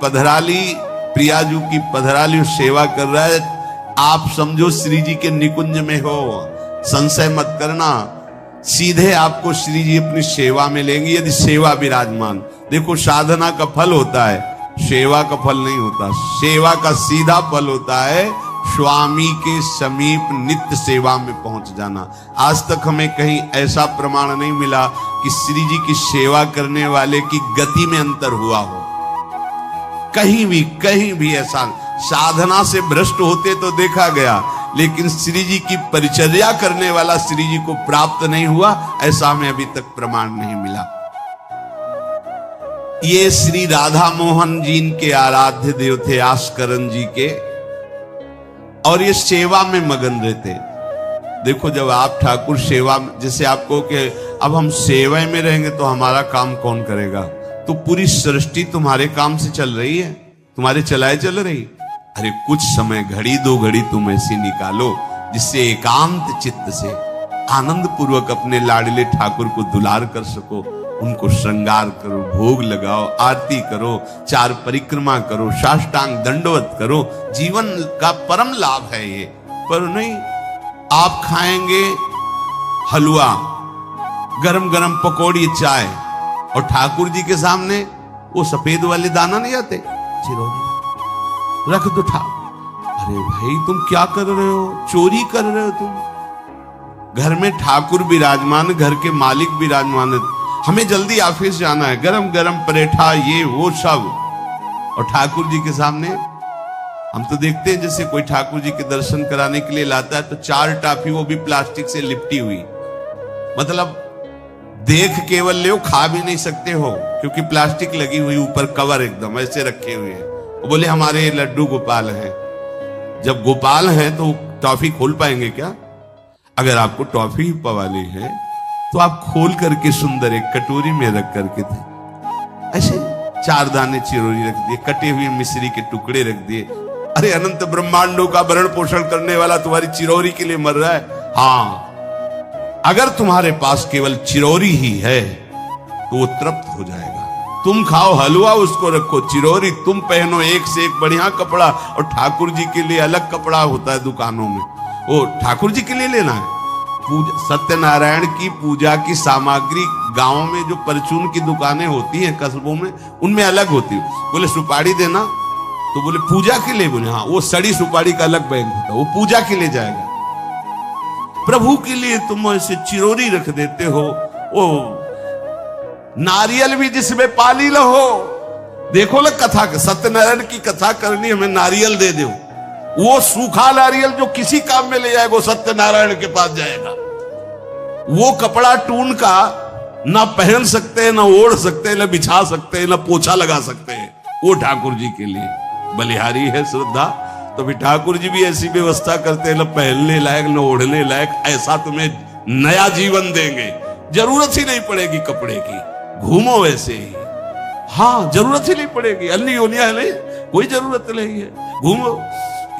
पधराली, प्रियाजू की पधराली सेवा कर रहा है। आप समझो श्री जी के निकुंज में हो, संशय मत करना, सीधे आपको श्री जी अपनी सेवा में लेंगे यदि सेवा विराजमान। देखो साधना का फल होता है, सेवा का फल नहीं होता। सेवा का सीधा फल होता है स्वामी के समीप नित्य सेवा में पहुंच जाना। आज तक हमें कहीं ऐसा प्रमाण नहीं मिला कि श्री जी की सेवा करने वाले की गति में अंतर हुआ हो। कहीं भी ऐसा साधना से भ्रष्ट होते तो देखा गया, लेकिन श्री जी की परिचर्या करने वाला श्री जी को प्राप्त नहीं हुआ, ऐसा हमें अभी तक प्रमाण नहीं मिला। ये श्री राधा मोहन जी के आराध्य देव थे, आस्करन जी के, और ये सेवा में मगन रहते। देखो जब आप ठाकुर सेवा, जैसे आपको कि अब हम सेवा में रहेंगे तो हमारा काम कौन करेगा, तो पूरी सृष्टि तुम्हारे काम से चल रही है, तुम्हारे चलाए चल रही। अरे कुछ समय, घड़ी दो घड़ी तुम ऐसी निकालो जिससे एकांत चित्त से आनंद पूर्वक अपने लाडले ठाकुर को दुलार कर सको। उनको श्रृंगार करो, भोग लगाओ, आरती करो, 4 परिक्रमा करो, साष्टांग दंडवत करो। जीवन का परम लाभ है ये। पर नहीं, आप खाएंगे हलवा, गरम गरम पकौड़ी, चाय, और ठाकुर जी के सामने वो सफेद वाले दाना नहीं आते, चिरौरी रख दो अरे भाई तुम क्या कर रहे हो, चोरी कर रहे हो तुम। घर में ठाकुर विराजमान, घर के मालिक विराजमान है, हमें जल्दी ऑफिस जाना है, गरम गरम परेठा ये वो सब, और ठाकुर जी के सामने। हम तो देखते हैं जैसे कोई ठाकुर जी के दर्शन कराने के लिए लाता है तो 4 टाफी, वो भी प्लास्टिक से लिपटी हुई, मतलब देख केवल ले, खा भी नहीं सकते हो क्योंकि प्लास्टिक लगी हुई, ऊपर कवर एकदम ऐसे रखे हुए हैं। वो बोले हमारे लड्डू गोपाल हैं। जब गोपाल हैं तो टॉफी खोल पाएंगे क्या? अगर आपको टॉफी पवाली है तो आप खोल करके सुंदर एक कटोरी में रख करके थे, ऐसे 4 दाने चिरौरी रख दिए, कटे हुए मिश्री के टुकड़े रख दिए। अरे अनंत ब्रह्मांडों का भरण पोषण करने वाला तुम्हारी चिरौरी के लिए मर रहा है। हाँ, अगर तुम्हारे पास केवल चिरौरी ही है तो वो तृप्त हो जाएगा। तुम खाओ हलवा, उसको रखो चिरौरी, तुम पहनो एक से एक बढ़िया कपड़ा, और ठाकुर जी के लिए अलग कपड़ा होता है दुकानों में, वो ठाकुर जी के लिए लेना है। सत्यनारायण की पूजा की सामग्री गांव में जो परचून की दुकानें होती हैं कस्बों में, उनमें अलग होती है। बोले सुपारी देना, तो बोले पूजा के लिए, बोले हाँ, वो सड़ी सुपारी का अलग बैंक होता है, वो पूजा के लिए जाएगा। प्रभु के लिए तुम ऐसे चिरौरी रख देते हो। वो नारियल भी जिसमें पाली लो, देखो ना कथा, सत्यनारायण की कथा करनी, हमें नारियल दे दो। वो सूखा नारियल जो किसी काम में ले जाएगा वो सत्यनारायण के पास जाएगा। वो कपड़ा टून का ना पहन सकते हैं, ना ओढ़ सकते हैं, ना बिछा सकते हैं, ना पोछा लगा सकते हैं, वो ठाकुर जी के लिए बलिहारी है श्रद्धा। तो भी ठाकुर जी भी ऐसी व्यवस्था करते हैं, ना पहनने लायक ना ओढ़ने लायक, ऐसा तुम्हें नया जीवन देंगे, जरूरत ही नहीं पड़ेगी कपड़े की, घूमो वैसे ही। हाँ, जरूरत ही नहीं पड़ेगी, अन्य योनिया नहीं, कोई जरूरत नहीं है, घूमो।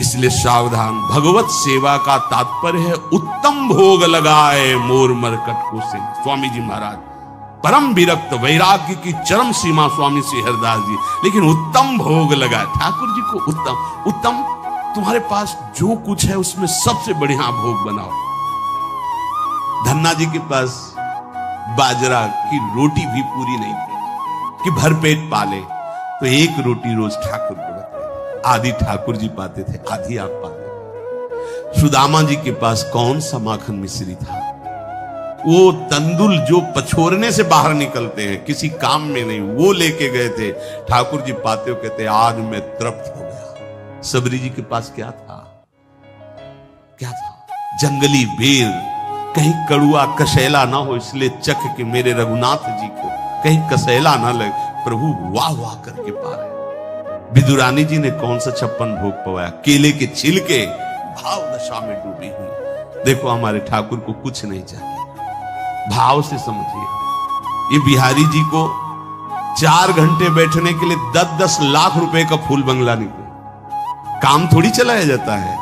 इसलिए सावधान, भगवत सेवा का तात्पर्य है उत्तम भोग लगाए मोर मरकट को से। स्वामी जी महाराज परम विरक्त वैराग्य की चरम सीमा स्वामी श्री हरिदास जी, लेकिन उत्तम भोग लगाए ठाकुर जी को। उत्तम तुम्हारे पास जो कुछ है उसमें सबसे बढ़िया भोग बनाओ। धन्ना जी के पास बाजरा की रोटी भी पूरी नहीं थी कि भरपेट पाले, तो 1 रोटी रोज ठाकुर को रखते, आधी ठाकुर जी पाते थे, आधी आप पाते। सुदामा जी के पास कौन सा माखन मिश्री था, वो तंदुल जो पछोरने से बाहर निकलते हैं, किसी काम में नहीं, वो लेके गए थे। ठाकुर जी पाते हो कहते आज मैं तृप्त हो गया। सबरी जी के पास क्या था? क्या था? जंगली बेर, कहीं कड़ुआ कसेला ना हो, इसलिए चख के मेरे रघुनाथ जी को कहीं कसेला ना लगे। प्रभु वाह वाह करके पा रहे। विदुरानी जी ने कौन सा 56 भोग पवाया? केले के छिलके, भाव दशा में डूबी हुई। देखो हमारे ठाकुर को कुछ नहीं चाहिए, भाव से समझिए। ये बिहारी जी को 4 घंटे बैठने के लिए 10-10 लाख रुपए का फूल बंगला निकले, काम थोड़ी चलाया जाता है।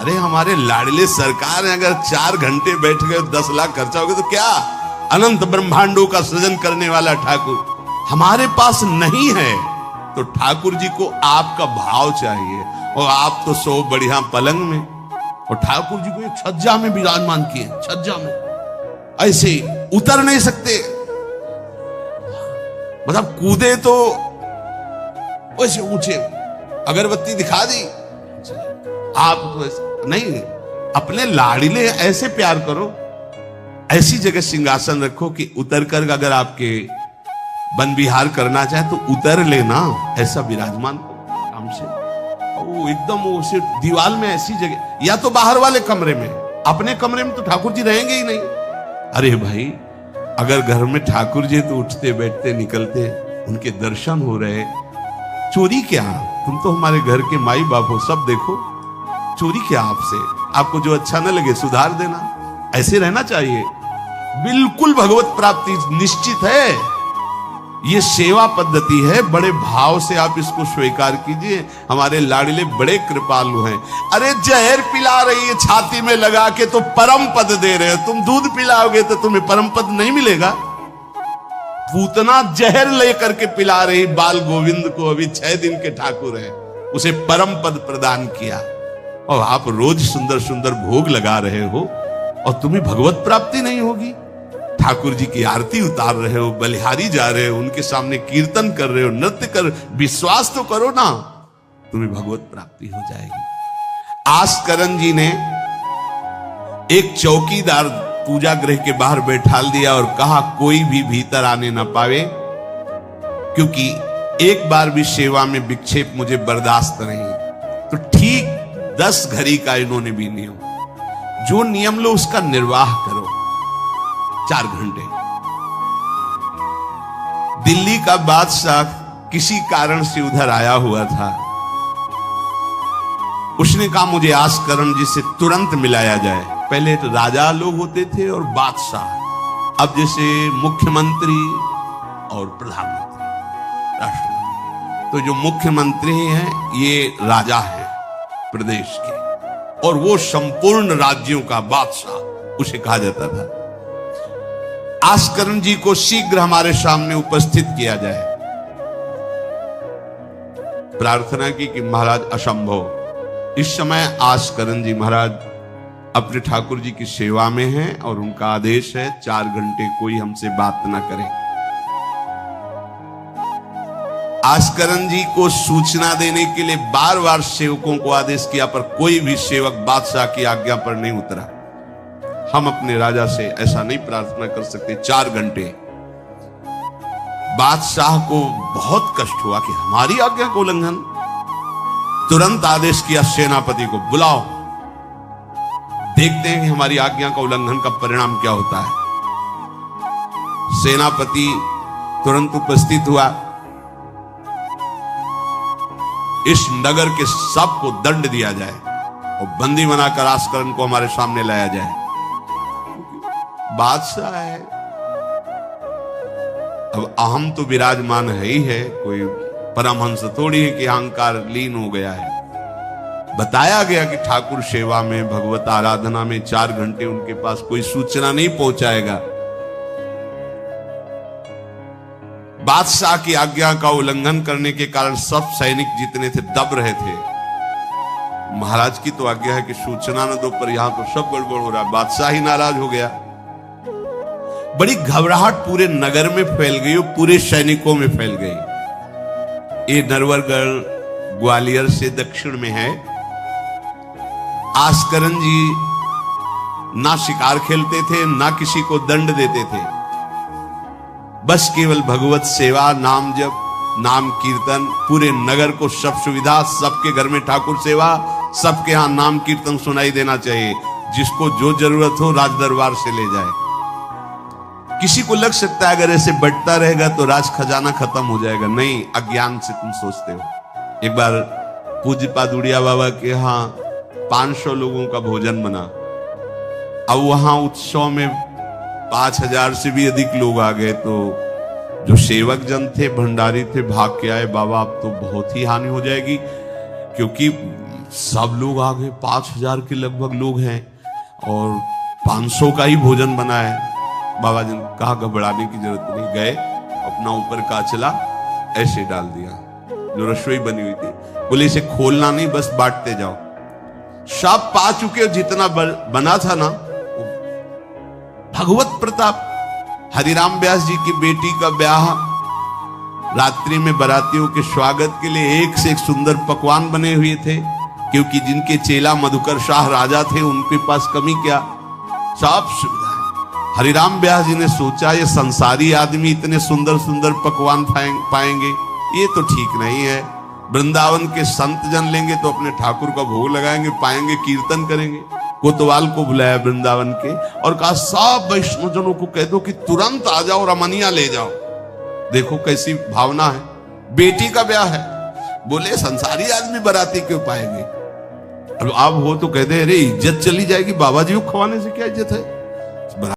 अरे हमारे लाडले सरकार है, अगर 4 घंटे बैठ गए 10 लाख खर्चा हो गया तो क्या? अनंत ब्रह्मांडों का सृजन करने वाला ठाकुर हमारे पास नहीं है, तो ठाकुर जी को आपका भाव चाहिए, और आप तो सो बढ़िया पलंग में, और ठाकुर जी को एक छज्जा में विराजमान किए, छज्जा में ऐसे उतर नहीं सकते, मतलब कूदे तो वैसे ऊंचे, अगरबत्ती दिखा दी, आप तो नहीं, अपने लाड़िले ऐसे प्यार करो, ऐसी जगह सिंहासन रखो कि उतर कर अगर आपके वन विहार करना चाहे तो उतर लेना, ऐसा विराजमान आराम से, वो एकदम वो सिर्फ दीवार में ऐसी जगह, या तो बाहर वाले कमरे में, अपने कमरे में तो ठाकुर जी रहेंगे ही नहीं। अरे भाई, अगर घर में ठाकुर जी तो उठते बैठते निकलते, उनके दर्शन हो रहे, चोरी क्या, तुम तो हमारे घर के माई बाप हो, सब देखो, चोरी क्या आपसे, आपको जो अच्छा न लगे सुधार देना, ऐसे रहना चाहिए। बिल्कुल भगवत प्राप्ति निश्चित है, ये सेवा पद्धति है, बड़े भाव से आप इसको स्वीकार कीजिए। हमारे लाडले बड़े कृपालु हैं। अरे जहर पिला रही है छाती में लगा के तो परम पद दे रहे हैं, तुम दूध पिलाओगे तो तुम्हें परम पद नहीं मिलेगा। पूतना जहर लेकर के पिला रही बाल गोविंद को, अभी 6 दिन के ठाकुर है, उसे परम पद प्रदान किया, और आप रोज सुंदर सुंदर भोग लगा रहे हो और तुम्हें भगवत प्राप्ति नहीं होगी। ठाकुर जी की आरती उतार रहे हो, बलिहारी जा रहे हो, उनके सामने कीर्तन कर रहे हो, नृत्य कर, विश्वास तो करो ना, तुम्हें भगवत प्राप्ति हो जाएगी। आस्करन जी ने एक चौकीदार पूजा गृह के बाहर बैठाल दिया और कहा कोई भी भीतर आने ना पावे, क्योंकि एक बार भी सेवा में विक्षेप मुझे बर्दाश्त नहीं। तो ठीक 10 घड़ी का इन्होंने भी नियम, जो नियम लो उसका निर्वाह करो, 4 घंटे। दिल्ली का बादशाह किसी कारण से उधर आया हुआ था, उसने कहा मुझे आस्करण जी से तुरंत मिलाया जाए। पहले तो राजा लोग होते थे और बादशाह, अब जैसे मुख्यमंत्री और प्रधानमंत्री, राष्ट्रपति। तो जो मुख्यमंत्री हैं ये राजा हैं प्रदेश के, और वो संपूर्ण राज्यों का बादशाह उसे कहा जाता था। आस्करण जी को शीघ्र हमारे सामने उपस्थित किया जाए। प्रार्थना की कि महाराज असंभव, इस समय आस्करण जी महाराज अपने ठाकुर जी की सेवा में हैं और उनका आदेश है 4 घंटे कोई हमसे बात ना करे। आस्करण जी को सूचना देने के लिए बार बार सेवकों को आदेश किया, पर कोई भी सेवक बादशाह की आज्ञा पर नहीं उतरा। हम अपने राजा से ऐसा नहीं प्रार्थना कर सकते। 4 घंटे बादशाह को बहुत कष्ट हुआ कि हमारी आज्ञा का उल्लंघन। तुरंत आदेश किया सेनापति को बुलाओ, देखते हैं कि हमारी आज्ञा का उल्लंघन का परिणाम क्या होता है। सेनापति तुरंत उपस्थित हुआ। इस नगर के सबको दंड दिया जाए और बंदी बनाकर आस्करण को हमारे सामने लाया जाए। बादशाह है, अब अहम तो विराजमान है ही है, कोई परमहंस थोड़ी है कि अहंकार लीन हो गया है। बताया गया कि ठाकुर सेवा में, भगवत आराधना में 4 घंटे उनके पास कोई सूचना नहीं पहुंचाएगा। बादशाह की आज्ञा का उल्लंघन करने के कारण सब सैनिक जितने थे दब रहे थे। महाराज की तो आज्ञा है कि सूचना न दो, पर यहां तो सब गड़बड़ हो रहा है। बादशाह ही नाराज हो गया। बड़ी घबराहट पूरे नगर में फैल गई और पूरे सैनिकों में फैल गई। ये नरवरगढ़ ग्वालियर से दक्षिण में है। आस्करण जी ना शिकार खेलते थे, ना किसी को दंड देते थे, बस केवल भगवत सेवा, नाम जप, नाम कीर्तन, पूरे नगर को सब सुविधा, सबके घर में ठाकुर सेवा, सबके यहां नाम कीर्तन सुनाई देना चाहिए। जिसको जो जरूरत हो राज दरबार से ले जाए। किसी को लग सकता है अगर ऐसे बढ़ता रहेगा तो राज खजाना खत्म हो जाएगा। नहीं, अज्ञान से तुम सोचते हो। एक बार पूज्य पादुड़िया बाबा के यहाँ 500 लोगों का भोजन बना। अब वहां उत्सव में 5000 से भी अधिक लोग आ गए, तो जो सेवक जन थे, भंडारी थे, भाग के आए, बाबा अब तो बहुत ही हानि हो जाएगी, क्योंकि सब लोग आ गए, 5000 के लगभग लोग हैं और 500 का ही भोजन बना है। बाबा जी ने कहा घबराने की जरूरत नहीं, गए अपना ऊपर का चला ऐसे डाल दिया। जो रसोई बनी हुई थी। बोले इसे खोलना नहीं, बस बांटते जाओ। सब पा चुके हो, जितना बना था ना। भगवत प्रताप। हरिराम व्यास जी की बेटी का ब्याह, रात्रि में बारातियों के स्वागत के लिए एक से एक सुंदर पकवान बने हुए थे, क्योंकि जिनके चेला मधुकर शाह राजा थे उनके पास कमी क्या, सब सुविधाएं। हरिराम व्यास जी ने सोचा ये संसारी आदमी इतने सुंदर सुंदर पकवान पाएंगे, ये तो ठीक नहीं है। वृंदावन के संत जन लेंगे तो अपने ठाकुर का भोग लगाएंगे, पाएंगे, कीर्तन करेंगे। कोतवाल को बुलाया वृंदावन के और कहा सब वैष्णव जनों को कह दो कि तुरंत आ जाओ, रमनिया ले जाओ। देखो कैसी भावना है, बेटी का ब्याह है। बोले संसारी आदमी बाराती क्यों पाएंगे, अब आप हो तो कह दे अरे इज्जत चली जाएगी, बाबा जी को खवाने से क्या इज्जत है।